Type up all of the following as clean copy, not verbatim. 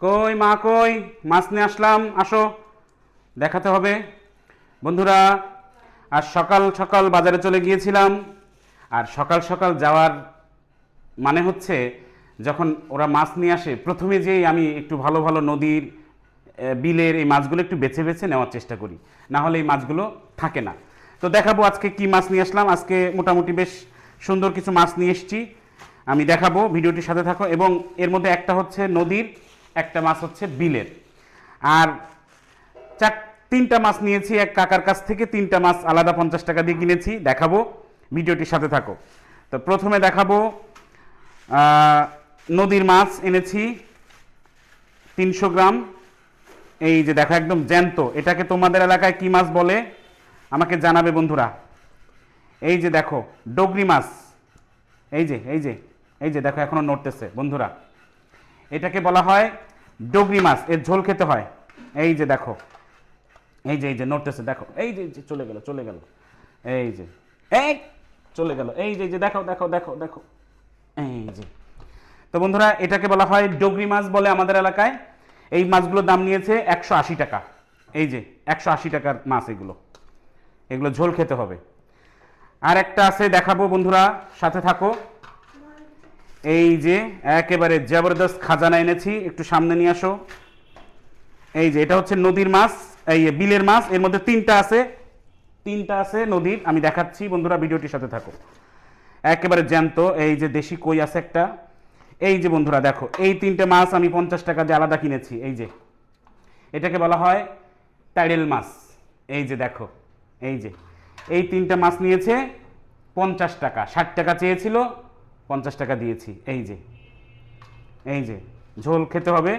কই মা কই, মাছ নিয়ে আসলাম, আসো, দেখাতে হবে। বন্ধুরা, আজ সকাল সকাল বাজারে চলে গিয়েছিলাম। আর সকাল সকাল যাওয়ার মানে হচ্ছে, যখন ওরা মাছ নিয়ে আসে প্রথমে যেই আমি একটু ভালো ভালো নদীর বিলের এই মাছগুলো একটু বেছে বেছে নেওয়ার চেষ্টা করি, না হলে এই মাছগুলো থাকে না। তো দেখাবো আজকে কি মাছ নিয়ে আসলাম। আজকে মোটামুটি বেশ সুন্দর কিছু মাছ নিয়ে এসেছি, আমি দেখাবো, ভিডিওটির সাথে থাকো। এবং এর মধ্যে একটা হচ্ছে নদীর, একটা মাছ হচ্ছে বিলের। আর তিনটা মাছ নিয়েছি এক কাকার কাছ থেকে, তিনটা মাছ আলাদা 50 টাকা দিয়ে কিনেছি, দেখাবো, ভিডিওটির সাথে থাকো। তো প্রথমে দেখাবো নদীর মাছ এনেছি 300 গ্রাম। এই যে দেখো, একদম জ্যান্ত। এটাকে তোমাদের এলাকায় কি মাছ বলে আমাকে জানাবে বন্ধুরা। এই যে দেখো, ডগরি মাছ। এই যে এই যে এই যে দেখো, এখনো নড়তেছে বন্ধুরা। এটাকে বলা হয় ডগরি মাছ, এর ঝোল খেতে হয়। এই যে দেখো, এই যে নড়তেছে, দেখো, এই যে চলে গেল চলে গেল, এই যে এই চলে গেল, এই যে দেখো দেখো দেখো দেখো, এই যে। তো বন্ধুরা, এটাকে বলা হয় ডগরি মাছ বলে আমাদের এলাকায়। এই মাছগুলোর দাম নিয়েছে 180 টাকা। এই যে 180 টাকার মাছ এগুলো, এগুলো ঝোল খেতে হবে। আর একটা আছে, দেখাবো বন্ধুরা, সাথে থাকো। এই যে একেবারে জবরদস্ত খাজানা এনেছি, একটু সামনে নিয়ে আসো। এই যে এটা হচ্ছে নদীর মাছ, এই বিলের মাছ। এর মধ্যে তিনটা আছে নদীর, আমি দেখাচ্ছি বন্ধুরা, ভিডিওটির সাথে থাকো। একেবারে জ্যান্ত। এই যে দেশি কই আছে একটা। এই যে বন্ধুরা দেখো, এই তিনটে মাছ আমি 50 টাকা দিয়ে আলাদা কিনেছি। এই যে এটাকে বলা হয় টাইডেল মাছ। এই যে দেখো, এই যে এই তিনটে মাছ নিয়েছে 50 টাকা। 60 টাকা চেয়েছিল, 50 টাকা দিয়েছি। এই যে ঝোল খেতে হবে।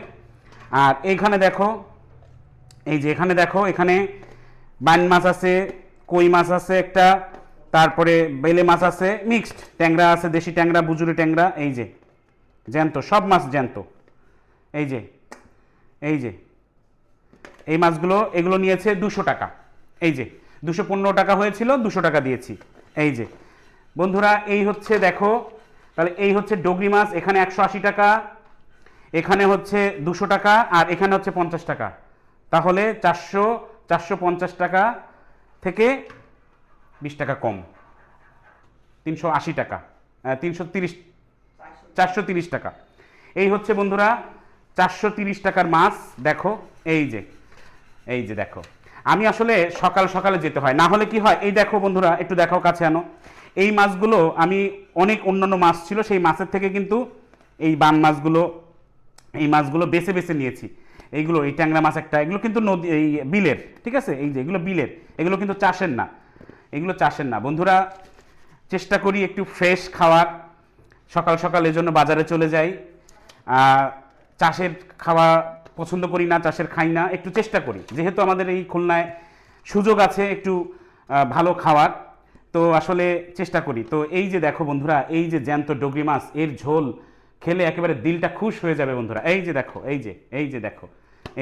আর এইখানে দেখো, এই যে এখানে দেখো, এখানে বাইন মাছ আছে, কই মাছ আছে একটা, তারপরে বেলে মাছ আছে, মিক্সড ট্যাংরা আছে, দেশি ট্যাংরা, বুজুরি ট্যাংরা। এই যে জ্যান্ত, সব মাছ জ্যান্ত। এই যে এই যে এই মাছগুলো, এগুলো নিয়েছে 200 টাকা। এই যে 215 টাকা হয়েছিল, 200 টাকা দিয়েছি। এই যে বন্ধুরা, এই হচ্ছে দেখো, তাহলে এই হচ্ছে ডগরি মাছ। এখানে 180 টাকা, এখানে হচ্ছে 200 টাকা, আর এখানে হচ্ছে 50 টাকা। তাহলে 450 টাকা থেকে 20 টাকা কম, 380 টাকা, 330, 430 টাকা। এই হচ্ছে বন্ধুরা 430 টাকার মাছ। দেখো, এই যে দেখো, আমি আসলে সকাল সকালে যেতে হয়, না হলে কি হয়, এই দেখো বন্ধুরা, একটু দেখাও, কাছে আনো। এই মাছগুলো আমি অনেক অন্যান্য মাছ ছিল, সেই মাছের থেকে কিন্তু এই বান মাছগুলো, এই মাছগুলো বেছে বেছে নিয়েছি। এইগুলো, এই ট্যাংরা মাছ একটা, এগুলো কিন্তু নদী, এই বিলের, ঠিক আছে। এই যে এগুলো বিলের, এগুলো কিন্তু চাষের না, এগুলো চাষের না বন্ধুরা। চেষ্টা করি একটু ফ্রেশ খাওয়ার, সকাল সকাল এজন্য বাজারে চলে যাই। চাষের খাওয়া পছন্দ করি না, চাষের খাই না, একটু চেষ্টা করি, যেহেতু আমাদের এই খুলনায় সুযোগ আছে একটু ভালো খাওয়ার, তো আসলে চেষ্টা করি। তো এই যে দেখো বন্ধুরা, এই যে জ্যান্ত ডগরি মাছ, এর ঝোল খেলে একেবারে দিলটা খুশ হয়ে যাবে বন্ধুরা। এই যে দেখো, এই যে দেখো,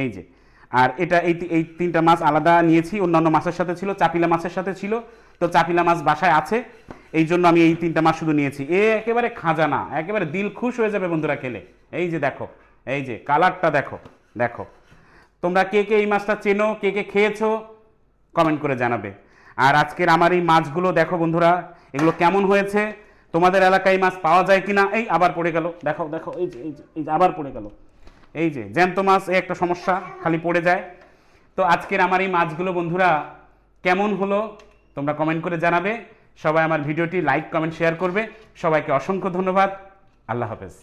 এই যে। আর এটা এই তিনটা মাছ আলাদা নিয়েছি, অন্যান্য মাছের সাথে ছিল, চাপিলা মাছের সাথে ছিল। তো চাপিলা মাছ বাসায় আছে, এই জন্য আমি এই তিনটা মাছ শুধু নিয়েছি। একেবারে খাজানা, একেবারে দিল খুশ হয়ে যাবে বন্ধুরা খেলে। এই যে দেখো, এই যে কালারটা দেখো, দেখো। তোমরা কে কে এই মাছটা চেনো, কে কে খেয়েছো, কমেন্ট করে জানাবে। আর আজকের আমার এই মাছগুলো দেখো বন্ধুরা, এগুলো কেমন হয়েছে, তোমাদের এলাকায় মাছ পাওয়া যায় কিনা। এই আবার পড়ে গেল, দেখো দেখো, এই যে আবার পড়ে গেল। এই যে জ্যান্ত মাছ, এই একটা সমস্যা, খালি পড়ে যায়। তো আজকের আমার এই মাছগুলো বন্ধুরা কেমন হলো তোমরা কমেন্ট করে জানাবে। সবাই আমার ভিডিওটি লাইক, কমেন্ট, শেয়ার করবে। সবাইকে অসংখ্য ধন্যবাদ। আল্লাহ হাফেজ।